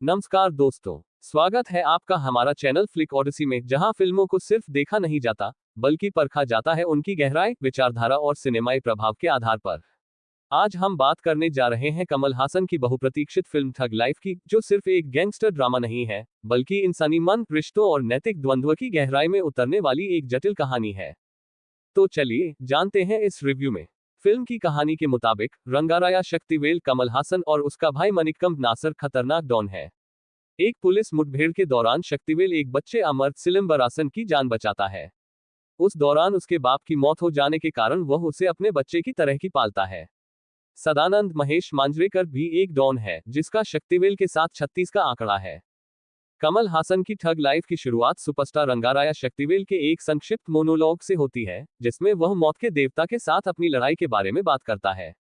नमस्कार दोस्तों, स्वागत है आपका हमारा चैनल फ्लिक ओडिसी में, जहां फिल्मों को सिर्फ देखा नहीं जाता बल्कि परखा जाता है उनकी गहराई, विचारधारा और सिनेमाई प्रभाव के आधार पर। आज हम बात करने जा रहे हैं कमल हासन की बहुप्रतीक्षित फिल्म ठग लाइफ की, जो सिर्फ एक गैंगस्टर ड्रामा नहीं है बल्कि इंसानी मन, रिश्तों और नैतिक द्वंद्व की गहराई में उतरने वाली एक जटिल कहानी है। तो चलिए जानते हैं इस रिव्यू में। फिल्म की कहानी के मुताबिक रंगाराया शक्तिवेल कमल हासन और उसका भाई मनिकम नासर खतरनाक डॉन है। एक पुलिस मुठभेड़ के दौरान शक्तिवेल एक बच्चे अमर सिलम्बरासन की जान बचाता है। उस दौरान उसके बाप की मौत हो जाने के कारण वह उसे अपने बच्चे की तरह की पालता है। सदानंद महेश मांजरेकर भी एक डॉन है जिसका शक्तिवेल के साथ 36 का आंकड़ा है। कमल हासन की ठग लाइफ की शुरुआत सुपरस्टार रंगाराया शक्तिवेल के एक संक्षिप्त मोनोलॉग से होती है, जिसमें वह मौत के देवता के साथ अपनी लड़ाई के बारे में बात करता है।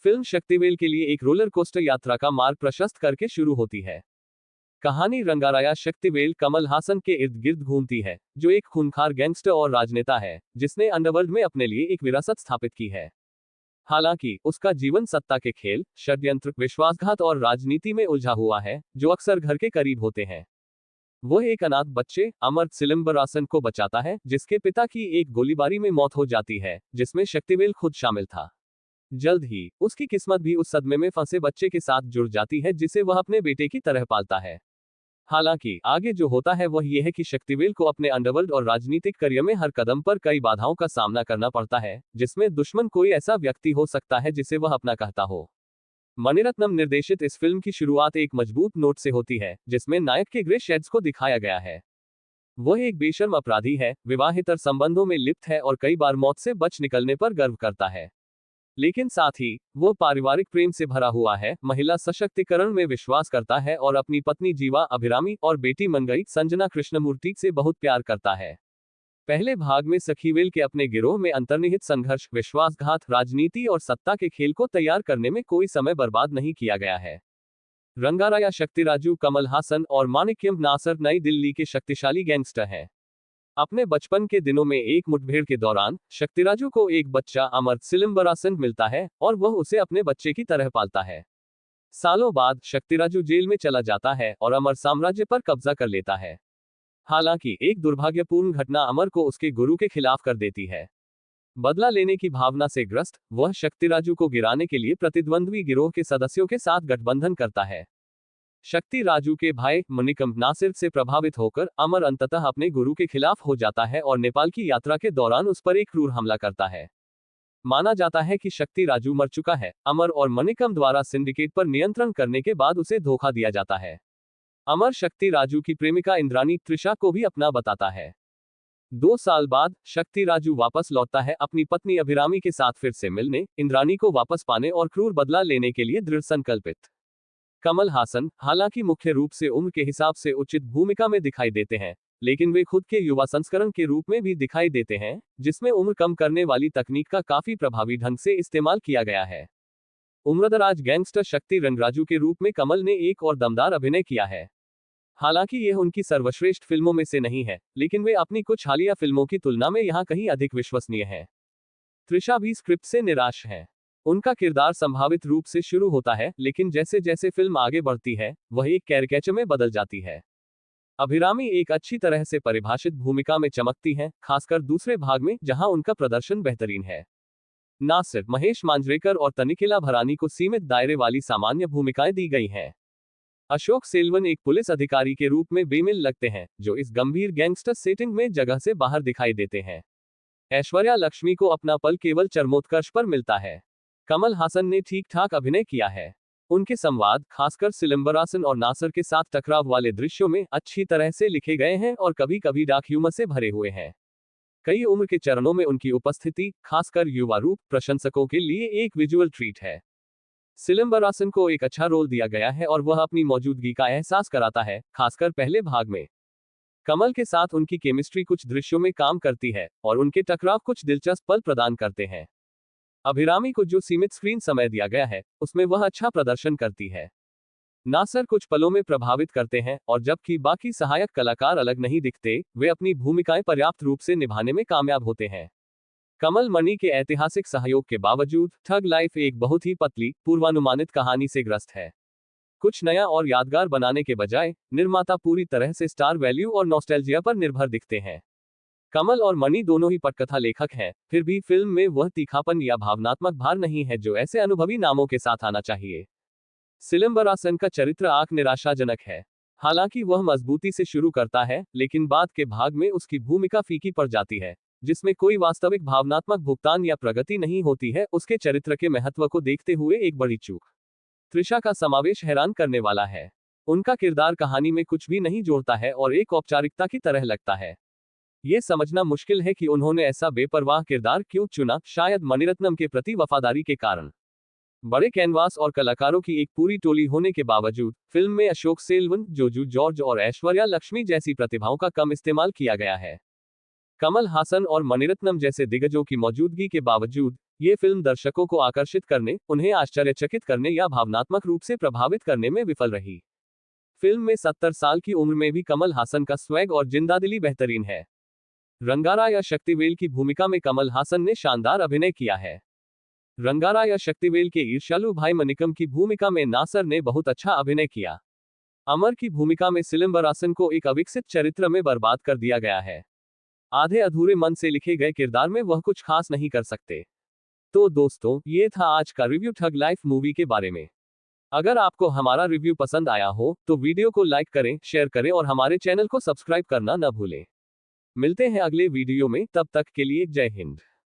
फिल्म शक्तिवेल के लिए एक रोलर कोस्टर यात्रा का मार्ग प्रशस्त करके शुरू होती है। कहानी रंगाराया शक्तिवेल कमल हासन के इर्द गिर्द घूमती है, जो एक खूंखार गैंगस्टर और राजनेता है जिसने अंडरवर्ल्ड में अपने लिए एक विरासत स्थापित की है। हालांकि उसका जीवन सत्ता के खेल, षड्यंत्र, विश्वासघात और राजनीति में उलझा हुआ है, जो अक्सर घर के करीब होते हैं। वह एक अनाथ बच्चे अमर सिलम्बरासन को बचाता है, जिसके पिता की एक गोलीबारी में मौत हो जाती है, जिसमें शक्तिवेल खुद शामिल था। जल्द ही उसकी किस्मत भी उस सदमे में फंसे बच्चे के साथ जुड़ जाती है, जिसे वह अपने बेटे की तरह पालता है। हालांकि आगे जो होता है वह यह है कि शक्तिवेल को अपने अंडरवर्ल्ड और राजनीतिक करियर में हर कदम पर कई बाधाओं का सामना करना पड़ता है, जिसमें दुश्मन कोई ऐसा व्यक्ति हो सकता है जिसे वह अपना कहता हो। मणिरत्नम निर्देशित इस फिल्म की शुरुआत एक मजबूत नोट से होती है, जिसमें नायक के ग्रे शेड्स को दिखाया गया है। वह एक बेशर्म अपराधी है, विवाहेतर संबंधों में लिप्त है और कई बार मौत से बच निकलने पर गर्व करता है। लेकिन साथ ही वो पारिवारिक प्रेम से भरा हुआ है, महिला सशक्तिकरण में विश्वास करता है और अपनी पत्नी जीवा अभिरामी और बेटी मंगई संजना कृष्णमूर्ति से बहुत प्यार करता है। पहले भाग में सखीवेल के अपने गिरोह में अंतर्निहित संघर्ष, विश्वासघात, राजनीति और सत्ता के खेल को तैयार करने में कोई समय बर्बाद नहीं किया गया है। रंगाराया शक्तिराजू कमल हासन और माणिक्यम नासर नई दिल्ली के शक्तिशाली गैंगस्टर हैं। अपने बचपन के दिनों में एक मुठभेड़ के दौरान शक्तिराजू को एक बच्चा अमर सिलम्बरासन मिलता है और वह उसे अपने बच्चे की तरह पालता है। सालों बाद शक्तिराजू जेल में चला जाता है और अमर साम्राज्य पर कब्जा कर लेता है। हालांकि एक दुर्भाग्यपूर्ण घटना अमर को उसके गुरु के खिलाफ कर देती है। बदला लेने की भावना से ग्रस्त वह शक्तिराजू को गिराने के लिए प्रतिद्वंद्वी गिरोह के सदस्यों के साथ गठबंधन करता है। शक्ति राजू के भाई मनिकम नासिर से प्रभावित होकर अमर अंततः अपने गुरु के खिलाफ हो जाता है और नेपाल की यात्रा के दौरान उस पर एक क्रूर हमला करता है। माना जाता है कि शक्ति राजू मर चुका है। अमर और मनिकम द्वारा सिंडिकेट पर नियंत्रण करने के बाद उसे धोखा दिया जाता है। अमर शक्ति राजू की प्रेमिका इंद्रानी त्रिशा को भी अपना बताता है। 2 साल बाद शक्ति राजू वापस लौटता है अपनी पत्नी अभिरामी के साथ फिर से मिलने, इंद्रानी को वापस पाने और क्रूर बदला लेने के लिए दृढ़ संकल्पित। कमल हासन हालांकि मुख्य रूप से उम्र के हिसाब से उचित भूमिका में दिखाई देते हैं, लेकिन वे खुद के युवा संस्करण के रूप में भी दिखाई देते हैं, जिसमें उम्र कम करने वाली तकनीक का काफी प्रभावी ढंग से इस्तेमाल किया गया है। उम्रदराज गैंगस्टर शक्ति रंगराजू के रूप में कमल ने एक और दमदार अभिनय किया है। हालांकि यह उनकी सर्वश्रेष्ठ फिल्मों में से नहीं है, लेकिन वे अपनी कुछ हालिया फिल्मों की तुलना में यहाँ कहीं अधिक विश्वसनीय हैं। त्रिशा भी स्क्रिप्ट से निराश है। उनका किरदार संभावित रूप से शुरू होता है, लेकिन जैसे जैसे फिल्म आगे बढ़ती है वह एक कैरिकेचर में बदल जाती है। अभिरामी एक अच्छी तरह से परिभाषित भूमिका में चमकती हैं, खासकर दूसरे भाग में जहां उनका प्रदर्शन बेहतरीन है। नासिर, महेश मांजरेकर और तनिकेला भरानी को सीमित दायरे वाली सामान्य भूमिकाएं दी गई हैं। अशोक सेल्वन एक पुलिस अधिकारी के रूप में बेमिल लगते हैं, जो इस गंभीर गैंगस्टर सेटिंग में जगह से बाहर दिखाई देते हैं। ऐश्वर्या लक्ष्मी को अपना पल केवल चरमोत्कर्ष पर मिलता है। कमल हासन ने ठीक ठाक अभिनय किया है। उनके संवाद, खासकर सिलम्बरासन और नासर के साथ टकराव वाले दृश्यों में अच्छी तरह से लिखे गए हैं और कभी कभी डार्क ह्यूमर से भरे हुए हैं। कई उम्र के चरणों में उनकी उपस्थिति, खासकर युवा रूप, प्रशंसकों के लिए एक विजुअल ट्रीट है। सिलम्बरासन को एक अच्छा रोल दिया गया है और वह अपनी मौजूदगी का एहसास कराता है, खासकर पहले भाग में। कमल के साथ उनकी केमिस्ट्री कुछ दृश्यों में काम करती है और उनके टकराव कुछ दिलचस्प पल प्रदान करते हैं। अभिरामी को जो सीमित स्क्रीन समय दिया गया है उसमें वह अच्छा प्रदर्शन करती है। नासर कुछ पलों में प्रभावित करते हैं और जबकि बाकी सहायक कलाकार अलग नहीं दिखते, वे अपनी भूमिकाएं पर्याप्त रूप से निभाने में कामयाब होते हैं। कमल मणि के ऐतिहासिक सहयोग के बावजूद ठग लाइफ एक बहुत ही पतली, पूर्वानुमानित कहानी से ग्रस्त है। कुछ नया और यादगार बनाने के बजाय निर्माता पूरी तरह से स्टार वैल्यू और नॉस्टैल्जिया पर निर्भर दिखते हैं। कमल और मणि दोनों ही पटकथा लेखक हैं, फिर भी फिल्म में वह तीखापन या भावनात्मक भार नहीं है जो ऐसे अनुभवी नामों के साथ आना चाहिए। सिलंबरासन का चरित्र आंख निराशाजनक है। हालांकि वह मजबूती से शुरू करता है, लेकिन बाद के भाग में उसकी भूमिका फीकी पड़ जाती है, जिसमें कोई वास्तविक भावनात्मक भुगतान या प्रगति नहीं होती है। उसके चरित्र के महत्व को देखते हुए एक बड़ी चूक। त्रिशा का समावेश हैरान करने वाला है। उनका किरदार कहानी में कुछ भी नहीं जोड़ता है और एक औपचारिकता की तरह लगता है। ये समझना मुश्किल है कि उन्होंने ऐसा बेपरवाह किरदार क्यों चुना, शायद मणिरत्नम के प्रति वफादारी के कारण। बड़े कैनवास और कलाकारों की एक पूरी टोली होने के बावजूद फिल्म में अशोक सेल्वन, जोजू जॉर्ज और ऐश्वर्या लक्ष्मी जैसी प्रतिभाओं का कम इस्तेमाल किया गया है। कमल हासन और मणिरत्नम जैसे दिग्गजों की मौजूदगी के बावजूद ये फिल्म दर्शकों को आकर्षित करने, उन्हें आश्चर्यचकित करने या भावनात्मक रूप से प्रभावित करने में विफल रही। फिल्म में 70 साल की उम्र में भी कमल हासन का स्वैग और जिंदादिली बेहतरीन है। रंगारा या शक्तिवेल की भूमिका में कमल हासन ने शानदार अभिनय किया है। रंगारा या शक्तिवेल के ईर्ष्यालु भाई मनिकम की भूमिका में नासर ने बहुत अच्छा अभिनय किया। अमर की भूमिका में सिलंबरासन को एक अविकसित चरित्र में बर्बाद कर दिया गया है। आधे अधूरे मन से लिखे गए किरदार में वह कुछ खास नहीं कर सकते। तो दोस्तों, ये था आज का रिव्यू ठग लाइफ मूवी के बारे में। अगर आपको हमारा रिव्यू पसंद आया हो तो वीडियो को लाइक करें, शेयर करें और हमारे चैनल को सब्सक्राइब करना न भूलें। मिलते हैं अगले वीडियो में, तब तक के लिए जय हिंद।